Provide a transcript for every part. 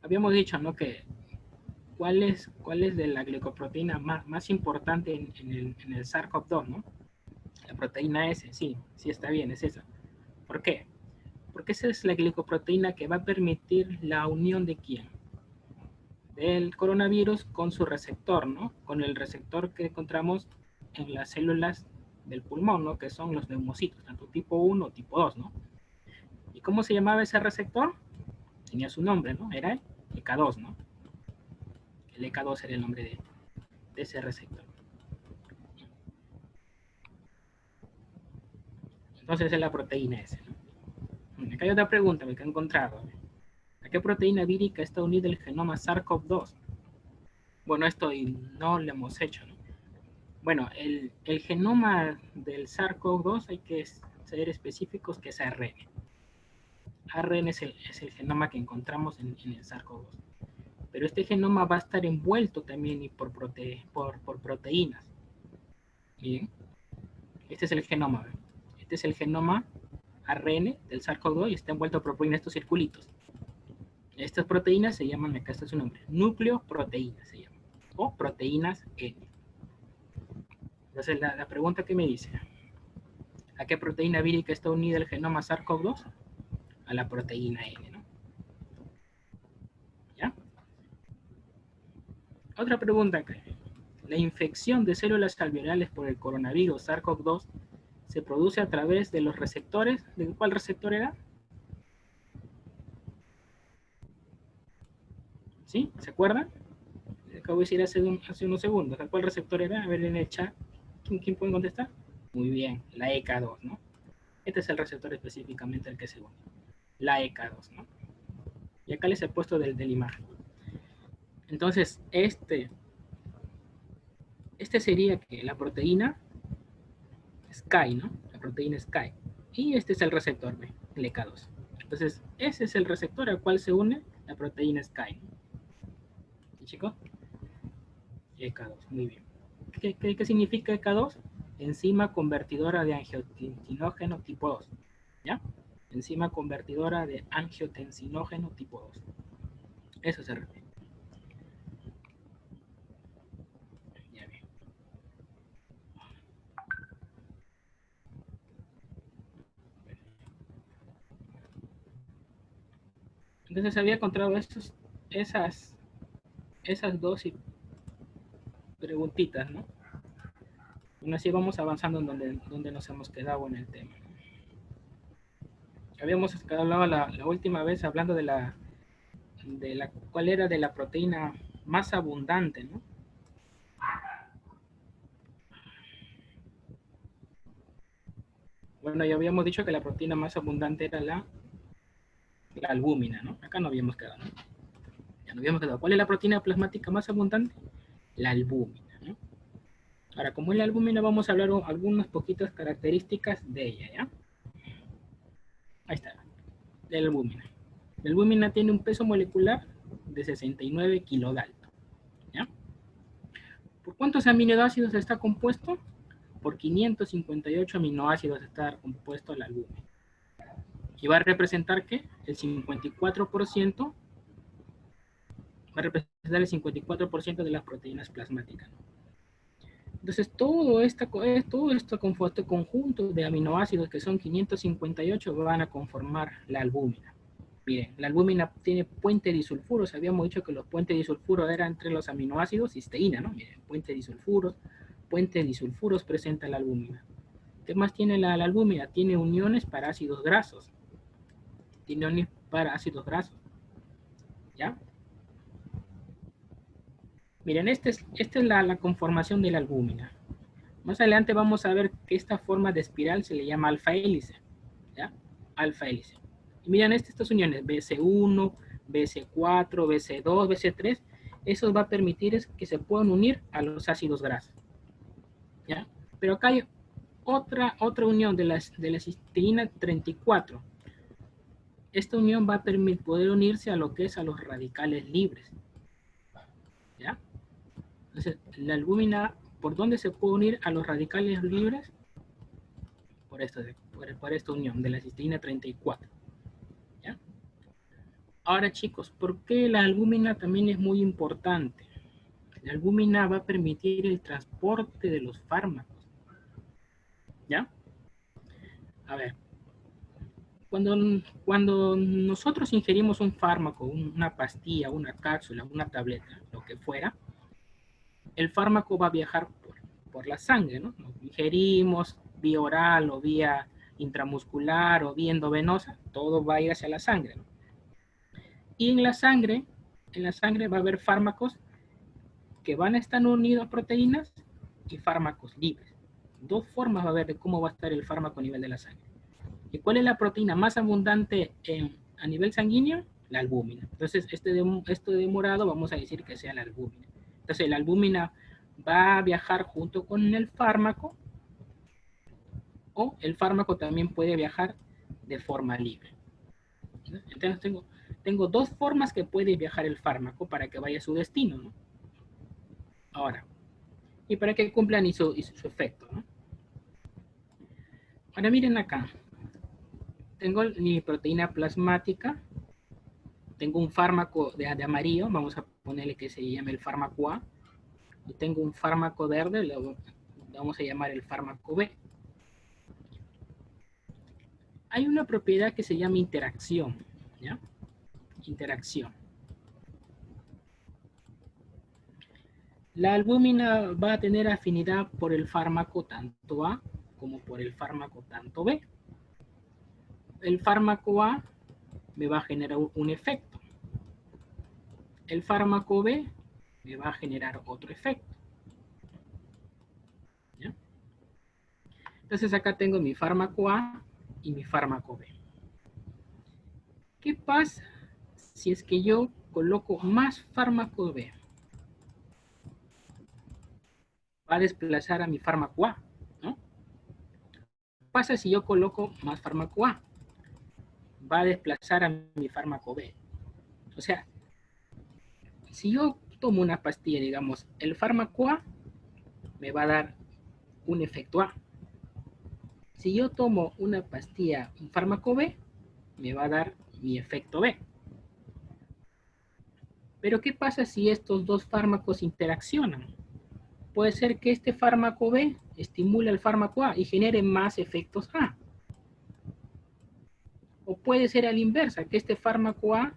habíamos dicho, ¿no? Que cuál es de la glicoproteína más importante en el SARS-CoV-2, ¿no? La proteína S, sí, sí está bien, es esa. ¿Por qué? Porque esa es la glicoproteína que va a permitir la unión de quién? Del coronavirus con su receptor, ¿no? Con el receptor que encontramos en las células del pulmón, ¿no? Que son los neumocitos, tanto tipo 1 o tipo 2, ¿no? ¿Y cómo se llamaba ese receptor? Tenía su nombre, ¿no? Era el EK2, ¿no? El EK2 era el nombre de ese receptor. Entonces es la proteína S, ¿no? Acá hay otra pregunta que he encontrado. ¿A qué proteína vírica está unido el genoma SARS-CoV-2? Bueno, esto no lo hemos hecho, ¿no? Bueno, el genoma del SARS-CoV-2 hay que ser específicos que es ARN. ARN es el genoma que encontramos en el SARS-CoV-2. Pero este genoma va a estar envuelto también por proteínas. Bien, este es el genoma. ¿Ve? Este es el genoma ARN del SARS-CoV-2 y está envuelto por proteínas, estos circulitos. Estas proteínas se llaman, acá está su nombre, nucleoproteínas se llaman, o proteínas N. Entonces la pregunta que me dice, ¿a qué proteína vírica está unida el genoma SARS-CoV-2? A la proteína N, ¿no? ¿Ya? Otra pregunta acá. La infección de células alveolares por el coronavirus SARS-CoV-2 se produce a través de los receptores. ¿De cuál receptor era? ¿Sí? ¿Se acuerdan? Acabo de decir hace unos segundos. ¿A cuál receptor era? A ver en el chat. ¿Quién puede contestar? Muy bien, la EK2, ¿no? Este es el receptor específicamente al que se une. La EK2, ¿no? Y acá les he puesto del imagen. Entonces, este sería que la proteína SKY, ¿no? La proteína SKY. Y este es el receptor, ¿ve? El EK2. Entonces, ese es el receptor al cual se une la proteína SKY, ¿no? ¿Sí, chicos? EK2, muy bien. ¿Qué significa EK2? Enzima convertidora de angiotensinógeno tipo 2. ¿Ya? Enzima convertidora de angiotensinógeno tipo 2. Eso se refiere. Ya bien. Entonces había encontrado esas dos preguntitas, ¿no? Y así vamos avanzando en donde nos hemos quedado en el tema. Habíamos hablado la última vez hablando de la cuál era de la proteína más abundante, ¿no? Bueno, ya habíamos dicho que la proteína más abundante era la albúmina, ¿no? Acá no habíamos quedado, ¿no? Ya no habíamos quedado. ¿Cuál es la proteína plasmática más abundante? La albúmina, ¿no? Ahora, como es la albúmina, vamos a hablar algunas poquitas características de ella, ¿ya? Ahí está, de la albúmina. La albúmina tiene un peso molecular de 69 kilodalton, ¿ya? ¿Por cuántos aminoácidos está compuesto? Por 558 aminoácidos está compuesto la albúmina. Y va a representar ¿qué? El 54%, va a representar el 54% de las proteínas plasmáticas. Entonces, todo este conjunto de aminoácidos que son 558 van a conformar la albúmina. Miren, la albúmina tiene puente disulfuros. Habíamos dicho que los puentes disulfuros eran entre los aminoácidos cisteína, ¿no? Miren, puente disulfuros presenta la albúmina. ¿Qué más tiene la albúmina? Tiene uniones para ácidos grasos. Tiene uniones para ácidos grasos. ¿Ya? Miren, esta es la conformación de la albúmina. Más adelante vamos a ver que esta forma de espiral se le llama alfa hélice. ¿Ya? Alfa hélice. Y miren estas uniones, BC1, BC4, BC2, BC3, eso va a permitir que se puedan unir a los ácidos grasos. ¿Ya? Pero acá hay otra unión de la cisteína 34. Esta unión va a poder unirse a lo que es a los radicales libres. ¿Ya? Entonces, la albúmina, ¿por dónde se puede unir a los radicales libres? Por esta unión de la cisteína 34. ¿Ya? Ahora, chicos, ¿por qué la albúmina también es muy importante? La albúmina va a permitir el transporte de los fármacos, ¿ya? A ver, cuando, cuando nosotros ingerimos un fármaco, una pastilla, una cápsula, una tableta, lo que fuera, el fármaco va a viajar por la sangre, ¿no? Lo ingerimos vía oral o vía intramuscular o vía endovenosa, todo va a ir hacia la sangre, ¿no? Y en la sangre va a haber fármacos que van a estar unidos a proteínas y fármacos libres. Dos formas va a haber de cómo va a estar el fármaco a nivel de la sangre. ¿Y cuál es la proteína más abundante a nivel sanguíneo? La albúmina. Entonces, esto de morado vamos a decir que sea la albúmina. Entonces, la albúmina va a viajar junto con el fármaco, o el fármaco también puede viajar de forma libre. Entonces, tengo dos formas que puede viajar el fármaco para que vaya a su destino, ¿no? Ahora, y para que cumplan su efecto, ¿no? Ahora miren acá, tengo mi proteína plasmática, tengo un fármaco de amarillo, vamos a ponerle que se llame el fármaco A, y tengo un fármaco verde, lo vamos a llamar el fármaco B. Hay una propiedad que se llama interacción, ¿ya? Interacción. La albúmina va a tener afinidad por el fármaco tanto A como por el fármaco tanto B. El fármaco A me va a generar un efecto. El fármaco B me va a generar otro efecto. ¿Ya? Entonces acá tengo mi fármaco A y mi fármaco B. ¿Qué pasa si es que yo coloco más fármaco B? Va a desplazar a mi fármaco A, ¿no? ¿Qué pasa si yo coloco más fármaco A? Va a desplazar a mi fármaco B. O sea, si yo tomo una pastilla, digamos, el fármaco A me va a dar un efecto A. Si yo tomo una pastilla, un fármaco B, me va a dar mi efecto B. Pero ¿qué pasa si estos dos fármacos interaccionan? Puede ser que este fármaco B estimule al fármaco A y genere más efectos A. O puede ser a la inversa, que este fármaco A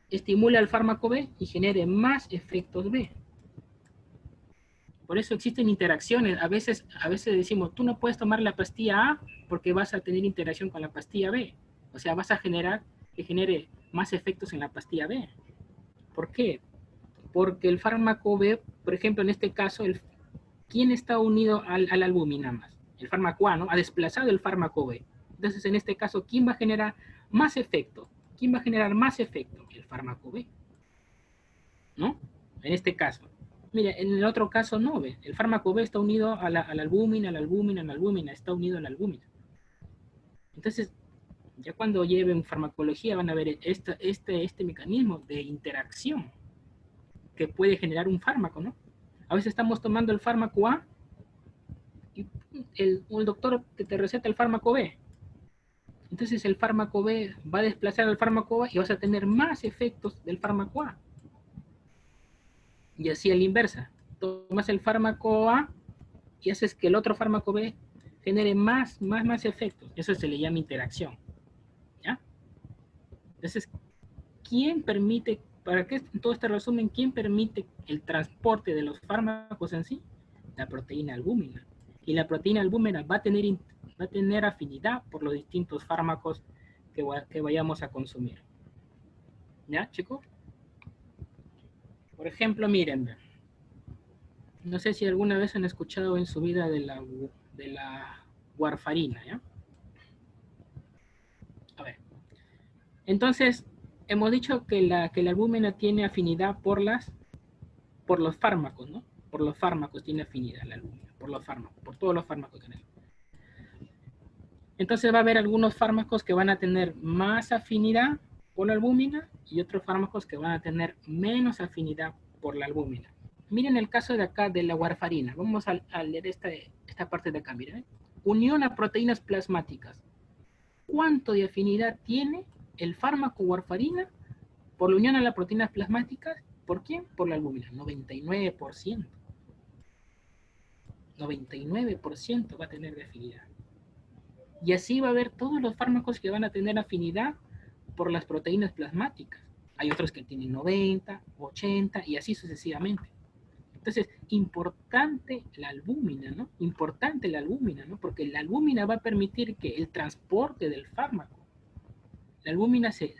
estimule al fármaco B y genere más efectos B. Por eso existen interacciones. A veces decimos, tú no puedes tomar la pastilla A porque vas a tener interacción con la pastilla B. O sea, vas a generar que genere más efectos en la pastilla B. ¿Por qué? Porque el fármaco B, por ejemplo, en este caso, ¿quién está unido a la albúmina más? El fármaco A, ¿no? Ha desplazado el fármaco B. Entonces, en este caso, ¿quién va a generar más efecto? ¿Quién va a generar más efecto? El fármaco B, ¿no? En este caso. Mira, en el otro caso no, ¿ve? El fármaco B está unido a la albúmina, está unido a la albúmina. Entonces, ya cuando lleven farmacología van a ver este mecanismo de interacción que puede generar un fármaco, ¿no? A veces estamos tomando el fármaco A y el doctor te receta el fármaco B. Entonces el fármaco B va a desplazar al fármaco A y vas a tener más efectos del fármaco A. Y así a la inversa. Tomas el fármaco A y haces que el otro fármaco B genere más efectos. Eso se le llama interacción. ¿Ya? Entonces, ¿quién permite, para que todo este resumen, quién permite el transporte de los fármacos en sí? La proteína albúmina. Y la proteína albúmina va a tener afinidad por los distintos fármacos que vayamos a consumir. ¿Ya, chicos? Por ejemplo, miren, no sé si alguna vez han escuchado en su vida de la warfarina, ¿ya? A ver. Entonces, hemos dicho que la albúmina tiene afinidad por los fármacos, ¿no? Por los fármacos tiene afinidad la albúmina, por los fármacos, por todos los fármacos que tenemos. Entonces va a haber algunos fármacos que van a tener más afinidad por la albúmina y otros fármacos que van a tener menos afinidad por la albúmina. Miren el caso de acá de la warfarina. Vamos a leer esta parte de acá, miren. Unión a proteínas plasmáticas. ¿Cuánto de afinidad tiene el fármaco warfarina por la unión a las proteínas plasmáticas. ¿Por quién? Por la albúmina, 99%. 99% va a tener de afinidad. Y así va a haber todos los fármacos que van a tener afinidad por las proteínas plasmáticas. Hay otros que tienen 90, 80 y así sucesivamente. Entonces, importante la albúmina, ¿no? Importante la albúmina, ¿no? Porque la albúmina va a permitir que el transporte del fármaco, la albúmina se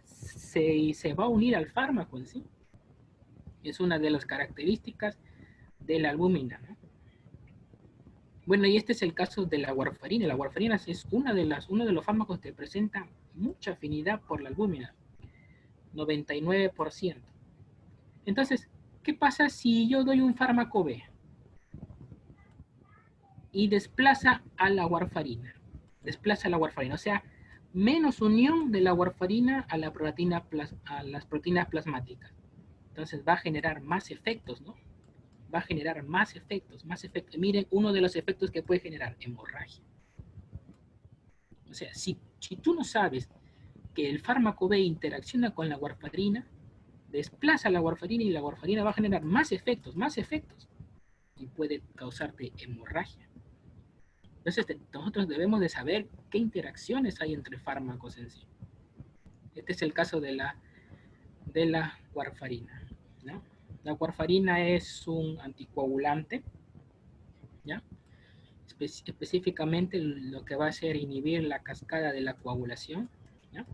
va a unir al fármaco en sí. Es una de las características de la albúmina, ¿no? Bueno, y este es el caso de la warfarina. La warfarina es uno de los fármacos que presenta mucha afinidad por la albúmina, 99%. Entonces, ¿qué pasa si yo doy un fármaco B y desplaza a la warfarina? Desplaza a la warfarina, o sea, menos unión de la warfarina a las proteínas plasmáticas. Entonces va a generar más efectos, ¿no? Va a generar más efectos. Miren, uno de los efectos que puede generar, hemorragia. O sea, si tú no sabes que el fármaco B interacciona con la warfarina, desplaza la warfarina y la warfarina va a generar más efectos, y puede causarte hemorragia. Entonces, nosotros debemos de saber qué interacciones hay entre fármacos en sí. Este es el caso de la warfarina, ¿no? La warfarina es un anticoagulante, ¿ya? Específicamente lo que va a hacer inhibir la cascada de la coagulación, ¿ya?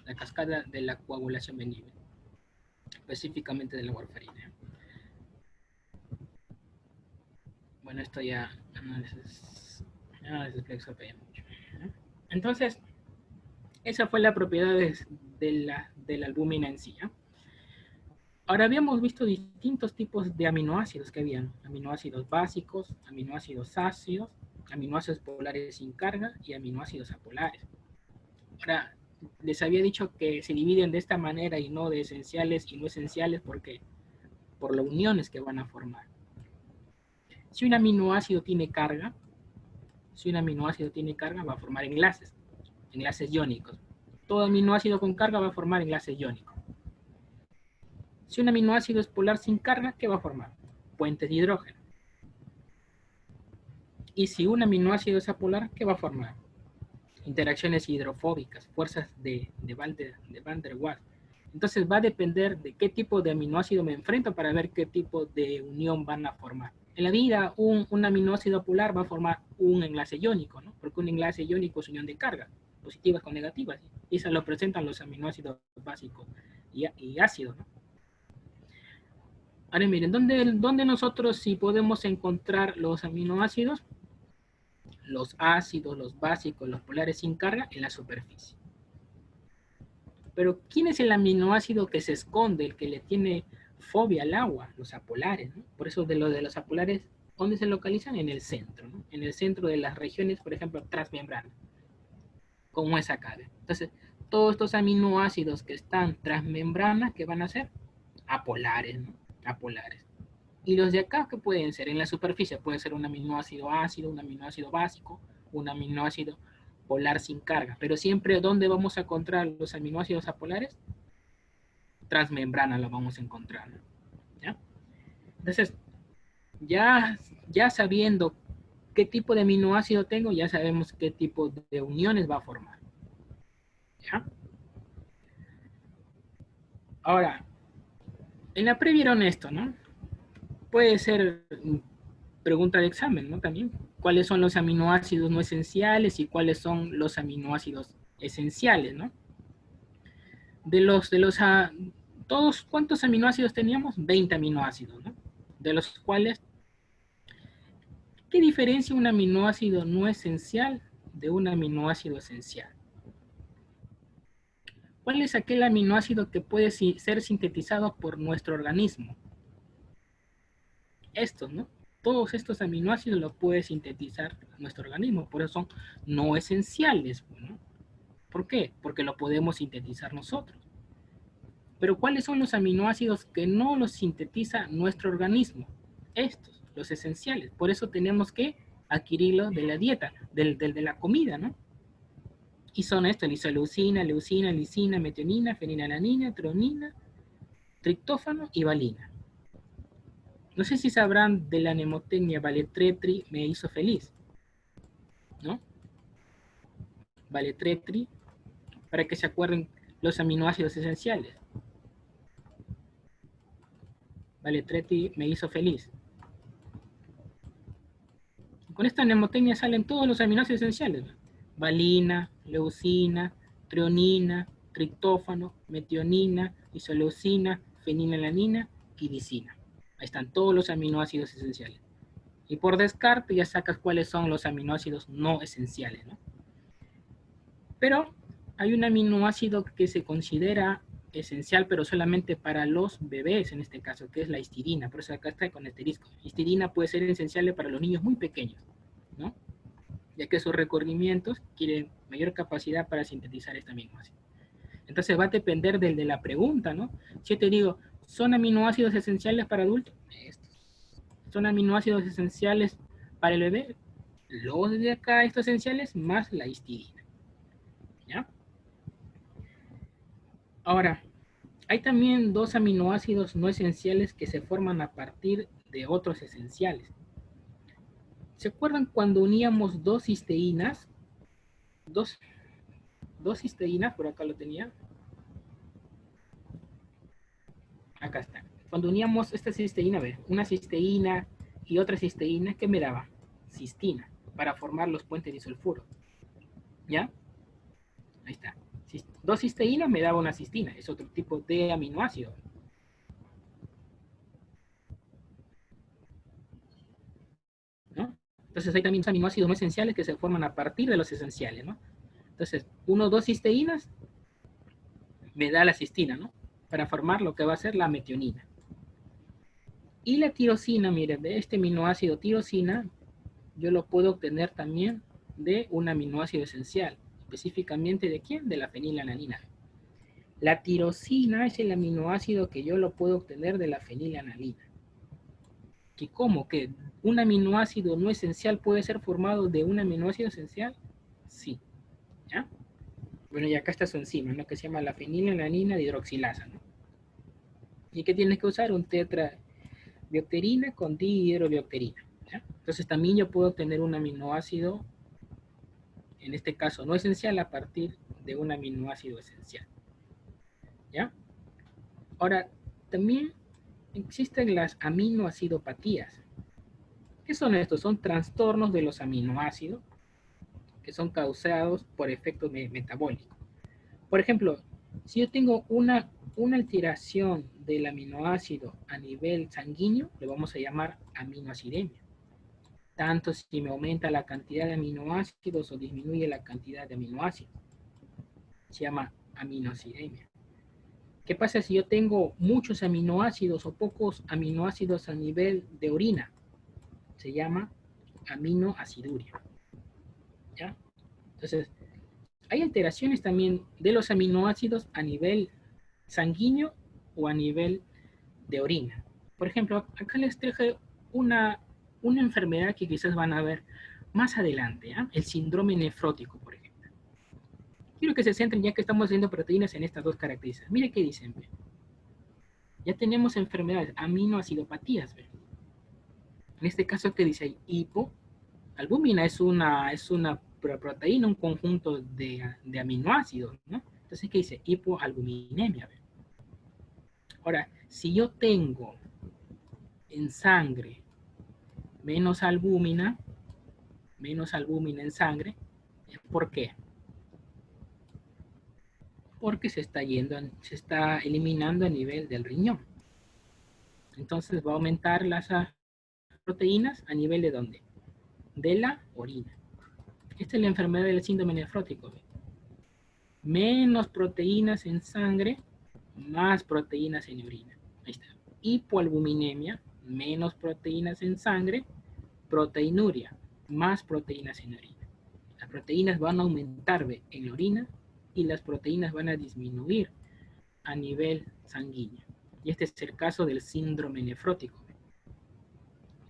La cascada de la coagulación benigna, específicamente de la warfarina. Bueno, esto ya análisis mucho, ¿no? Entonces, esa fue la propiedad de la albúmina en sí, ¿no? Ahora habíamos visto distintos tipos de aminoácidos que habían. Aminoácidos básicos, aminoácidos ácidos, aminoácidos polares sin carga y aminoácidos apolares. Ahora, les había dicho que se dividen de esta manera y no de esenciales y no esenciales porque por las uniones que van a formar. Si un aminoácido tiene carga, va a formar enlaces iónicos. Todo aminoácido con carga va a formar enlaces iónicos. Si un aminoácido es polar sin carga, ¿qué va a formar? Puentes de hidrógeno. Y si un aminoácido es apolar, ¿qué va a formar? Interacciones hidrofóbicas, fuerzas de Van der Waals. Entonces va a depender de qué tipo de aminoácido me enfrento para ver qué tipo de unión van a formar. En la vida, un aminoácido polar va a formar un enlace iónico, ¿no? Porque un enlace iónico es unión de carga, positivas con negativas. Y eso lo presentan los aminoácidos básicos y ácidos, ¿no? Ahora miren, ¿dónde nosotros sí podemos encontrar los aminoácidos? Los ácidos, los básicos, los polares sin carga en la superficie. Pero ¿quién es el aminoácido que se esconde, el que le tiene fobia al agua? Los apolares, ¿no? Por eso de los apolares, ¿dónde se localizan? En el centro, ¿no? En el centro de las regiones, por ejemplo, transmembrana, como es acá. Entonces, todos estos aminoácidos que están transmembrana, ¿qué van a ser? Apolares, ¿no? Apolares. Y los de acá, ¿qué pueden ser? En la superficie puede ser un aminoácido ácido, un aminoácido básico, un aminoácido polar sin carga. Pero siempre, ¿dónde vamos a encontrar los aminoácidos apolares? Transmembrana lo vamos a encontrar, ¿ya? Entonces, ya sabiendo qué tipo de aminoácido tengo, ya sabemos qué tipo de uniones va a formar, ¿ya? Ahora, en la pre vieron esto, ¿no? Puede ser pregunta de examen, ¿no? También, ¿cuáles son los aminoácidos no esenciales y cuáles son los aminoácidos esenciales, ¿no? Todos, ¿cuántos aminoácidos teníamos? 20 aminoácidos, ¿no? De los cuales, ¿qué diferencia un aminoácido no esencial de un aminoácido esencial? ¿Cuál es aquel aminoácido que puede ser sintetizado por nuestro organismo? Estos, ¿no? Todos estos aminoácidos los puede sintetizar nuestro organismo, por eso son no esenciales, ¿no? ¿Por qué? Porque lo podemos sintetizar nosotros. Pero ¿cuáles son los aminoácidos que no los sintetiza nuestro organismo? Estos, los esenciales. Por eso tenemos que adquirirlos de la dieta, de la comida, ¿no? Y son estos: isoleucina, leucina, lisina, metionina, fenilalanina, tronina, triptófano y valina. No sé si sabrán de la mnemotecnia Valetretri me hizo feliz, ¿no? Valetretri, para que se acuerden los aminoácidos esenciales. Valetretri me hizo feliz. Con esta mnemotecnia salen todos los aminoácidos esenciales: valina, leucina, treonina, triptófano, metionina, isoleucina, fenilalanina y lisina. Ahí están todos los aminoácidos esenciales. Y por descarte ya sacas cuáles son los aminoácidos no esenciales, ¿no? Pero hay un aminoácido que se considera esencial, pero solamente para los bebés, en este caso, que es la histidina. Por eso acá está con asterisco. Histidina puede ser esencial para los niños muy pequeños, ¿no? Ya que sus recorrimientos quieren mayor capacidad para sintetizar este aminoácido. Entonces va a depender del de la pregunta, ¿no? Si yo te digo, ¿son aminoácidos esenciales para adultos? Estos. ¿Son aminoácidos esenciales para el bebé? Los de acá, estos esenciales, más la histidina. ¿Ya? Ahora, hay también dos aminoácidos no esenciales que se forman a partir de otros esenciales. ¿Se acuerdan cuando uníamos dos cisteínas? Dos cisteínas, por acá lo tenía. Acá está. Cuando uníamos esta cisteína, a ver, una cisteína y otra cisteína, ¿qué me daba? Cistina, para formar los puentes disulfuro. ¿Ya? Ahí está. Dos cisteínas me daba una cistina, es otro tipo de aminoácido. ¿No? Entonces hay también aminoácidos no esenciales que se forman a partir de los esenciales, ¿no? Entonces, uno o dos cisteínas me da la cistina, ¿no? Para formar lo que va a ser la metionina. Y la tirosina, miren, de este aminoácido tirosina, yo lo puedo obtener también de un aminoácido esencial. Específicamente, ¿de quién? De la fenilalanina. La tirosina es el aminoácido que yo lo puedo obtener de la fenilalanina. ¿Y cómo? ¿Que un aminoácido no esencial puede ser formado de un aminoácido esencial? Sí. ¿Ya? Bueno, y acá está su enzima, ¿no? Que se llama la fenilalanina dihidroxilasa, ¿no? ¿Y qué tienes que usar? Un tetrabiopterina con dihidrobiopterina. ¿Ya? Entonces también yo puedo obtener un aminoácido, en este caso no esencial, a partir de un aminoácido esencial. ¿Ya? Ahora, también existen las aminoacidopatías. ¿Qué son estos? Son trastornos de los aminoácidos que son causados por efectos metabólicos. Por ejemplo, si yo tengo una alteración del aminoácido a nivel sanguíneo, le vamos a llamar aminoacidemia. Tanto si me aumenta la cantidad de aminoácidos o disminuye la cantidad de aminoácidos. Se llama aminoacidemia. ¿Qué pasa si yo tengo muchos aminoácidos o pocos aminoácidos a nivel de orina? Se llama aminoaciduria. ¿Ya? Entonces, hay alteraciones también de los aminoácidos a nivel sanguíneo o a nivel de orina. Por ejemplo, acá les traje una enfermedad que quizás van a ver más adelante, ¿eh? El síndrome nefrótico, por ejemplo. Quiero que se centren, ya que estamos haciendo proteínas, en estas dos características. Mire qué dicen. Ya tenemos enfermedades, aminoacidopatías. ¿Ve? En este caso, ¿qué dice ahí? Hipoalbúmina es una proteína, un conjunto de aminoácidos, ¿no? Entonces, ¿qué dice? Hipoalbuminemia. ¿Ve? Ahora, si yo tengo en sangre menos albúmina en sangre, ¿por qué? Porque se está eliminando a nivel del riñón. Entonces va a aumentar las proteínas a nivel de ¿dónde? De la orina. Esta es la enfermedad del síndrome nefrótico. Menos proteínas en sangre, más proteínas en orina. Ahí está. Hipoalbuminemia, menos proteínas en sangre, proteinuria, más proteínas en orina. Las proteínas van a aumentar en la orina y las proteínas van a disminuir a nivel sanguíneo. Y este es el caso del síndrome nefrótico,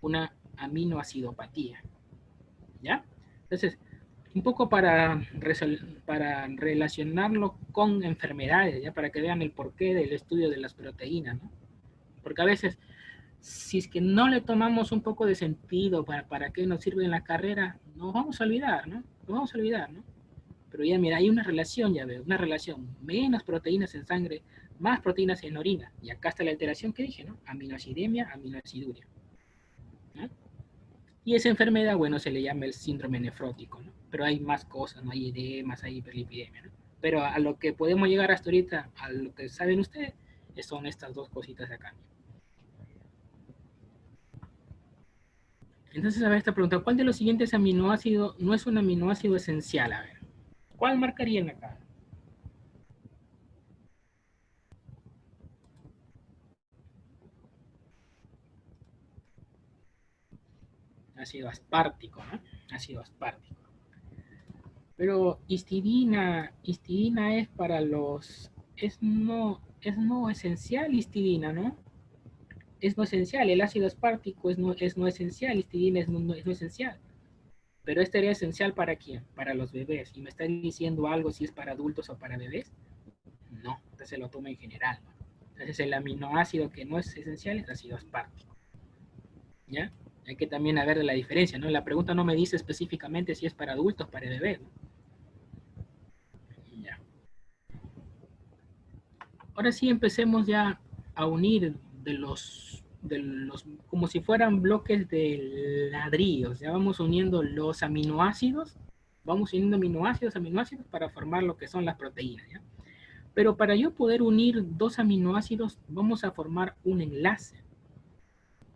una aminoacidopatía. ¿Ya? Entonces, un poco para relacionarlo con enfermedades, ¿ya? Para que vean el porqué del estudio de las proteínas, ¿no? Porque a veces, si es que no le tomamos un poco de sentido para qué nos sirve en la carrera, nos vamos a olvidar, ¿no? Nos vamos a olvidar, ¿no? Pero ya mira, hay una relación, ya veo, una relación. Menos proteínas en sangre, más proteínas en orina. Y acá está la alteración que dije, ¿no? Aminoacidemia, aminoaciduria, ¿no? Y esa enfermedad, bueno, se le llama el síndrome nefrótico, ¿no? Pero hay más cosas, ¿no? Hay edemas, hay hiperlipidemia, ¿no? Pero a lo que podemos llegar hasta ahorita, a lo que saben ustedes, son estas dos cositas de acá. Entonces, a ver, esta pregunta, ¿cuál de los siguientes aminoácidos no es un aminoácido esencial? A ver, ¿cuál marcarían acá? Ácido aspartico, ¿no? Ácido aspartico. Pero histidina es para los, es no esencial histidina, ¿no? Es no esencial, el ácido aspartico es no esencial, histidina es no esencial. Pero este era esencial para quién? Para los bebés. ¿Y me está diciendo algo si es para adultos o para bebés? No, entonces se lo toma en general, ¿no? Entonces el aminoácido que no es esencial es ácido aspartico, ¿ya? Hay que también ver la diferencia, ¿no? La pregunta no me dice específicamente si es para adultos o para bebés, ¿no? Ya. Ahora sí empecemos ya a unir de los, como si fueran bloques de ladrillos, ya vamos uniendo los aminoácidos, vamos uniendo aminoácidos para formar lo que son las proteínas, ¿ya? Pero para yo poder unir dos aminoácidos, vamos a formar un enlace.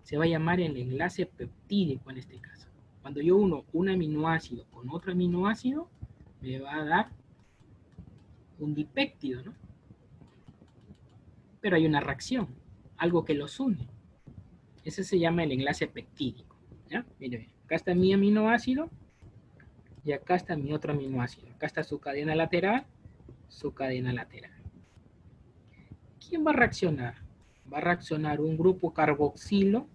Se va a llamar el enlace peptídico en este caso. Cuando yo uno un aminoácido con otro aminoácido, me va a dar un dipéptido, ¿no? Pero hay una reacción, algo que los une. Ese se llama el enlace peptídico, ¿ya? Mire, acá está mi aminoácido y acá está mi otro aminoácido. Acá está su cadena lateral, su cadena lateral. ¿Quién va a reaccionar? Va a reaccionar un grupo carboxilo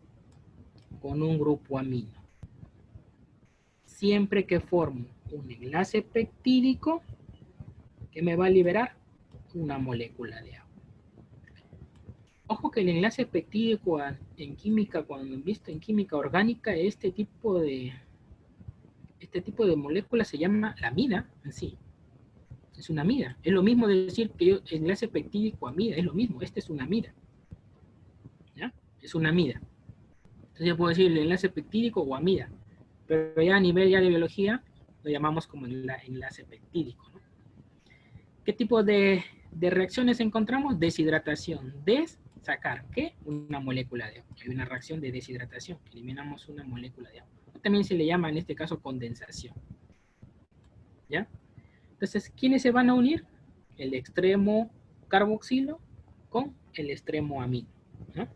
con un grupo amino. Siempre que formo un enlace peptídico, que me va a liberar una molécula de agua. Ojo que el enlace peptídico en química, cuando visto en química orgánica, este tipo de molécula se llama la amida en sí. Es una amida. Es lo mismo de decir que enlace peptídico amida, es lo mismo. Este es una amida. ¿Ya? Es una amida. Entonces yo puedo decir el enlace peptídico o amida. Pero ya a nivel ya de biología lo llamamos como el enlace peptídico, ¿no? ¿Qué tipo de reacciones encontramos? Deshidratación. Sacar, ¿qué? Una molécula de agua. Hay una reacción de deshidratación. Eliminamos una molécula de agua. También se le llama en este caso condensación. ¿Ya? Entonces, ¿quiénes se van a unir? El extremo carboxilo con el extremo amino, ¿no?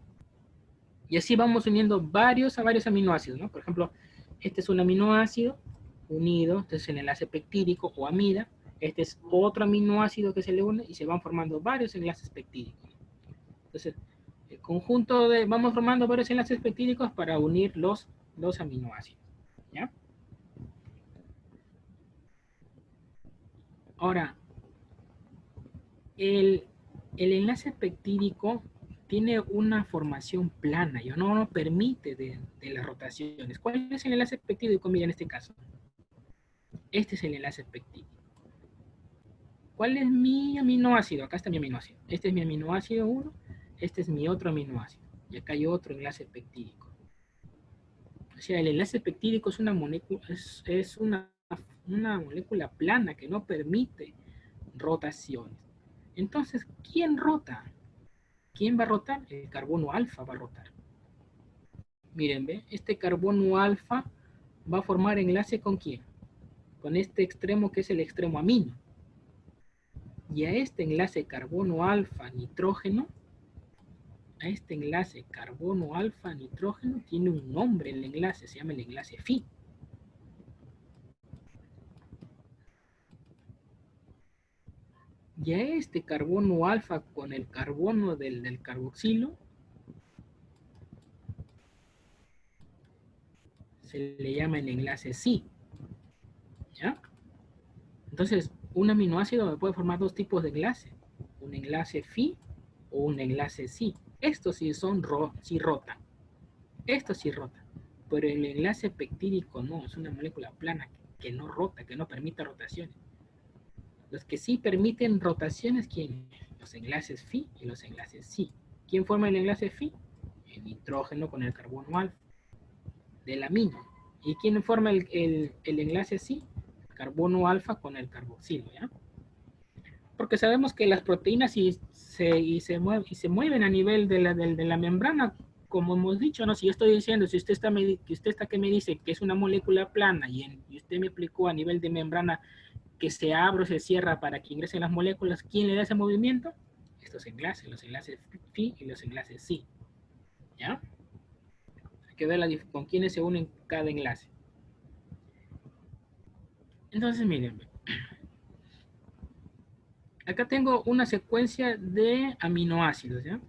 Y así vamos uniendo varios aminoácidos, ¿no? Por ejemplo, este es un aminoácido unido, este es el enlace peptídico o amida, este es otro aminoácido que se le une y se van formando varios enlaces peptídicos. Entonces, el conjunto vamos formando varios enlaces peptídicos para unir los aminoácidos, ¿ya? Ahora, el enlace peptídico tiene una formación plana y no nos permite de las rotaciones. ¿Cuál es el enlace peptídico? Mira, en este caso, este es el enlace peptídico. ¿Cuál es mi aminoácido? Acá está mi aminoácido. Este es mi aminoácido 1, este es mi otro aminoácido. Y acá hay otro enlace peptídico. O sea, el enlace peptídico es una molécula, es una molécula plana que no permite rotaciones. Entonces, ¿quién rota? ¿Quién va a rotar? El carbono alfa va a rotar. Miren, ¿ve? Este carbono alfa va a formar enlace ¿con quién? Con este extremo que es el extremo amino. Y a este enlace carbono alfa nitrógeno, a este enlace carbono alfa nitrógeno tiene un nombre el enlace, se llama el enlace Fi. Y a este carbono alfa con el carbono del carboxilo se le llama el enlace Si. ¿Ya? Entonces, un aminoácido me puede formar dos tipos de enlace, un enlace phi o un enlace si. Estos sí sí rotan, estos sí rotan, pero el enlace peptídico no, es una molécula plana que no rota, que no permite rotaciones. Los que sí permiten rotaciones, ¿quién? Los enlaces phi y los enlaces si. ¿Quién forma el enlace phi? El nitrógeno con el carbono alfa del amino. ¿Y quién forma el enlace si? Carbono alfa con el carboxilo, ¿ya? Porque sabemos que las proteínas se mueven a nivel de la membrana, como hemos dicho, ¿no? Si yo estoy diciendo, si usted está que me dice que es una molécula plana y usted me explicó a nivel de membrana que se abre o se cierra para que ingresen las moléculas, ¿quién le da ese movimiento? Estos enlaces, los enlaces phi y los enlaces si, ¿ya? Hay que ver con quiénes se unen cada enlace. Entonces, miren, acá tengo una secuencia de aminoácidos, ¿ya?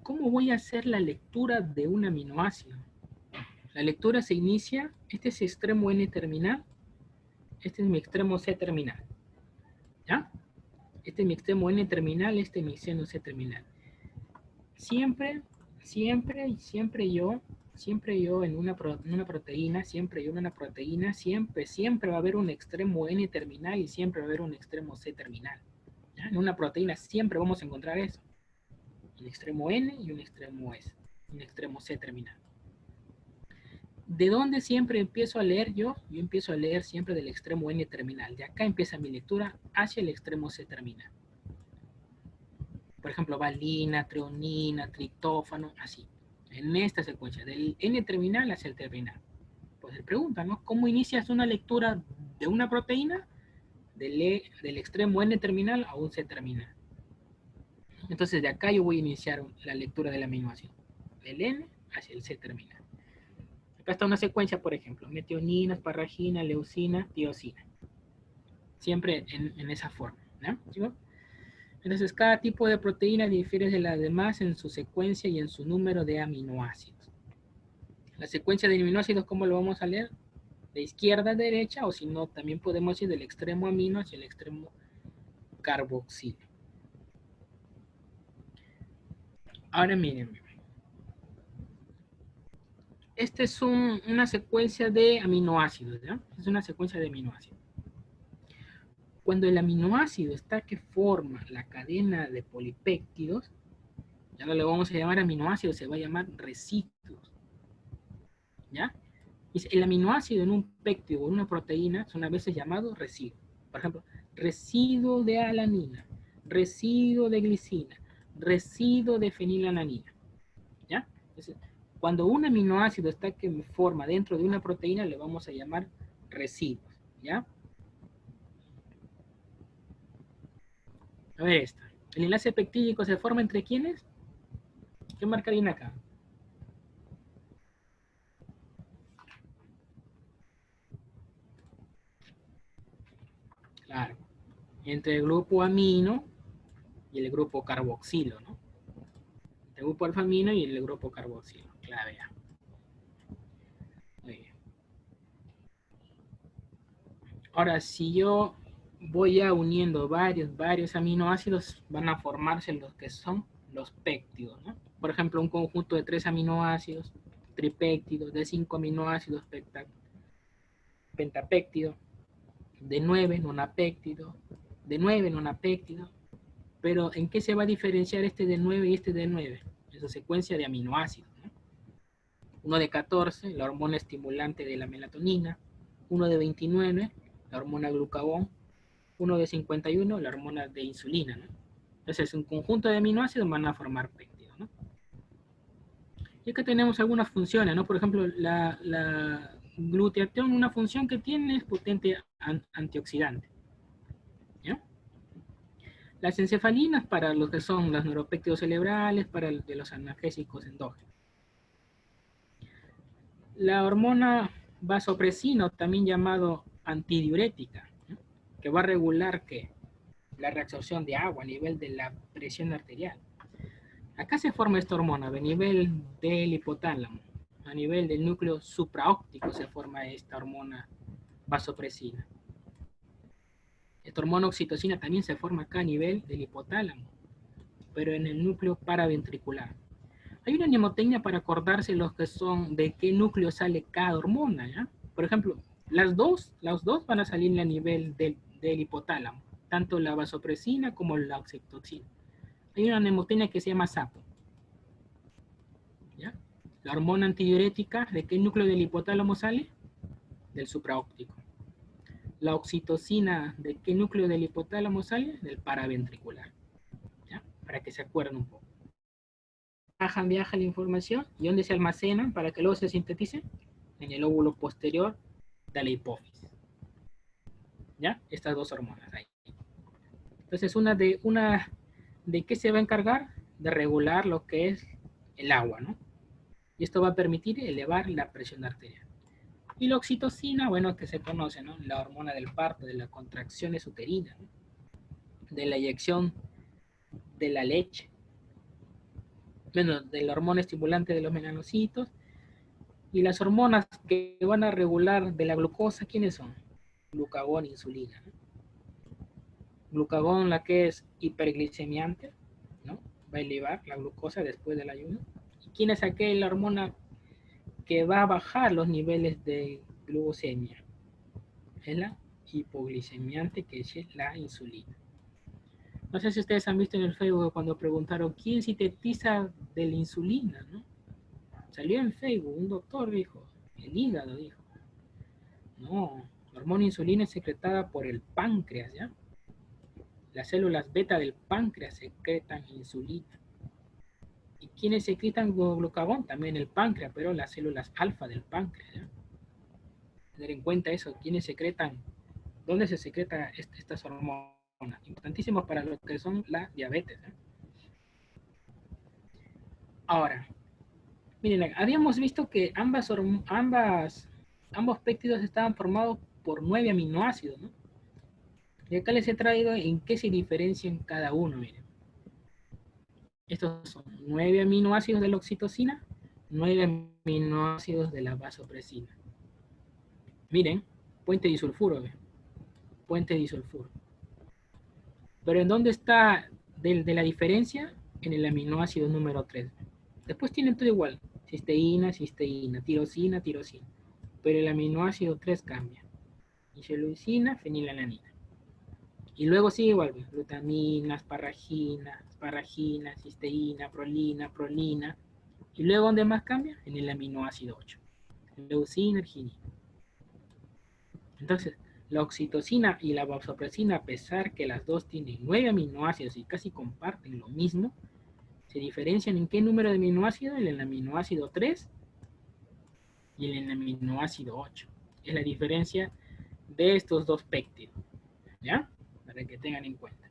¿Cómo voy a hacer la lectura de un aminoácido? La lectura se inicia, este es extremo N terminal, este es mi extremo C terminal, ¿ya? Este es mi extremo N terminal, este es mi extremo C terminal. Siempre yo en una proteína, siempre va a haber un extremo N terminal y siempre va a haber un extremo C terminal. ¿Ya? En una proteína siempre vamos a encontrar eso. Un extremo N y un extremo S, un extremo C terminal. ¿De dónde siempre empiezo a leer yo? Yo empiezo a leer siempre del extremo N terminal. De acá empieza mi lectura hacia el extremo C terminal. Por ejemplo, valina, treonina, triptófano, así. En esta secuencia, del N terminal hacia el terminal. Pues se pregunta, ¿no? ¿Cómo inicias una lectura de una proteína? Del extremo N terminal a un C terminal. Entonces de acá yo voy a iniciar la lectura del aminoácido. Del N hacia el C terminal. Acá está una secuencia, por ejemplo, metionina, asparagina, leucina, tiosina. Siempre en esa forma, ¿no? ¿Sí? Entonces, cada tipo de proteína difiere de las demás en su secuencia y en su número de aminoácidos. La secuencia de aminoácidos, ¿cómo lo vamos a leer? De izquierda a derecha, o si no, también podemos ir del extremo amino hacia el extremo carboxilo. Ahora miren, esta es una secuencia de aminoácidos, ¿ya? Es una secuencia de aminoácidos. Cuando el aminoácido está que forma la cadena de polipéptidos, ya no le vamos a llamar aminoácido, se va a llamar residuos, ¿ya? El aminoácido en un péptido o en una proteína son a veces llamados residuos. Por ejemplo, residuo de alanina, residuo de glicina, residuo de fenilalanina, ¿ya? Entonces, cuando un aminoácido está que forma dentro de una proteína, le vamos a llamar residuos, ¿ya? A ver esta. ¿El enlace peptídico se forma entre quiénes? ¿Qué marcarían acá? Claro. Entre el grupo amino y el grupo carboxilo, ¿no? Entre el grupo alfa-amino y el grupo carboxilo. Clave A. Muy bien. Ahora, si yo voy a uniendo varios aminoácidos, van a formarse los que son los péptidos, ¿no? Por ejemplo, un conjunto de 3 aminoácidos, tripéptidos, de 5 aminoácidos, pentapéptido, de 9 nonapéptido, de 9 nonapéptido. Pero ¿en qué se va a diferenciar este de 9 y este de 9? En su secuencia de aminoácidos, ¿no? Uno de 14, la hormona estimulante de la melatonina. Uno de 29, la hormona glucagón. Uno de 51, la hormona de insulina, ¿no? Entonces, un conjunto de aminoácidos van a formar péptidos, ¿no? Y acá tenemos algunas funciones, ¿no? Por ejemplo, la glutatión, una función que tiene es potente antioxidante, ¿ya? Las encefalinas para lo que son los neuropéptidos cerebrales, para de los analgésicos endógenos. La hormona vasopresina, también llamado antidiurética, ¿no? Que va a regular ¿qué? La reabsorción de agua a nivel de la presión arterial. Acá se forma esta hormona a nivel del hipotálamo, a nivel del núcleo supraóptico se forma esta hormona vasopresina. Esta hormona oxitocina también se forma acá a nivel del hipotálamo, pero en el núcleo paraventricular. Hay una mnemotecnia para acordarse los que son de qué núcleo sale cada hormona, ¿ya? Por ejemplo, las dos van a salir a nivel del hipotálamo, tanto la vasopresina como la oxitocina. Hay una mnemotecnia que se llama SAPO, ¿ya? La hormona antidiurética, ¿de qué núcleo del hipotálamo sale? Del supraóptico. La oxitocina, ¿de qué núcleo del hipotálamo sale? Del paraventricular, ¿ya? Para que se acuerden un poco. Viaja la información y ¿dónde se almacenan para que luego se sintetice? En el lóbulo posterior de la hipófisis. ¿Ya? Estas dos hormonas ahí. Entonces, ¿de qué se va a encargar? De regular lo que es el agua, ¿no? Y esto va a permitir elevar la presión arterial. Y la oxitocina, bueno, que se conoce, ¿no? La hormona del parto, de la contracción uterina, ¿no? De la eyección de la leche, bueno, de la hormona estimulante de los melanocitos. Y las hormonas que van a regular de la glucosa, ¿quiénes son? Glucagón, insulina, ¿no? Glucagón, la que es hiperglicemiante, ¿no? Va a elevar la glucosa después del ayuno. ¿Y quién es aquella hormona que va a bajar los niveles de glucemia? Es la hipoglicemiante, que es la insulina. No sé si ustedes han visto en el Facebook cuando preguntaron quién sintetiza de la insulina, ¿no? Salió en Facebook, un doctor dijo, el hígado dijo. No, la hormona insulina es secretada por el páncreas, ¿ya? Las células beta del páncreas secretan insulina. ¿Y quiénes secretan glucagón? También el páncreas, pero las células alfa del páncreas, ¿ya? Tener en cuenta eso, quiénes secretan, dónde se secretan estas hormonas, importantísimos para lo que son la diabetes, ¿ya? Ahora, miren, habíamos visto que ambos péptidos estaban formados por 9 aminoácidos, ¿no? Y acá les he traído en qué se diferencian cada uno, miren. Estos son 9 aminoácidos de la oxitocina, 9 aminoácidos de la vasopresina. Miren, puente disulfuro, ¿ve? Puente disulfuro. Pero ¿en dónde está de la diferencia? En el aminoácido número 3. Después tienen todo igual, cisteína, cisteína, tirosina, tirosina. Pero el aminoácido 3 cambia. Isoleucina, fenilalanina. Y luego sigue igual, glutamina, asparagina, cisteína, prolina, prolina. Y luego, ¿dónde más cambia? En el aminoácido 8. Leucina, arginina. Entonces, la oxitocina y la vasopresina, a pesar que las dos tienen 9 aminoácidos y casi comparten lo mismo, se diferencian en qué número de aminoácidos, en el aminoácido 3 y en el aminoácido 8. Es la diferencia de estos dos péptidos, ¿ya? Para que tengan en cuenta.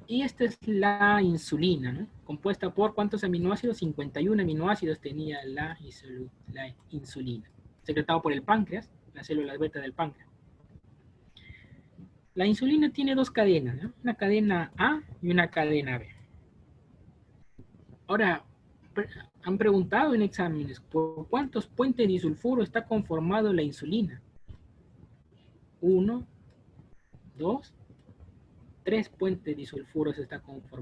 Y esta es la insulina, ¿no? Compuesta por ¿cuántos aminoácidos? 51 aminoácidos tenía la insulina. Secretado por el páncreas, las células beta del páncreas. La insulina tiene dos cadenas, ¿no? Una cadena A y una cadena B. Ahora, han preguntado en exámenes, ¿por cuántos puentes disulfuro está conformado la insulina? 1, 2, 3 puentes disulfuros está conformado.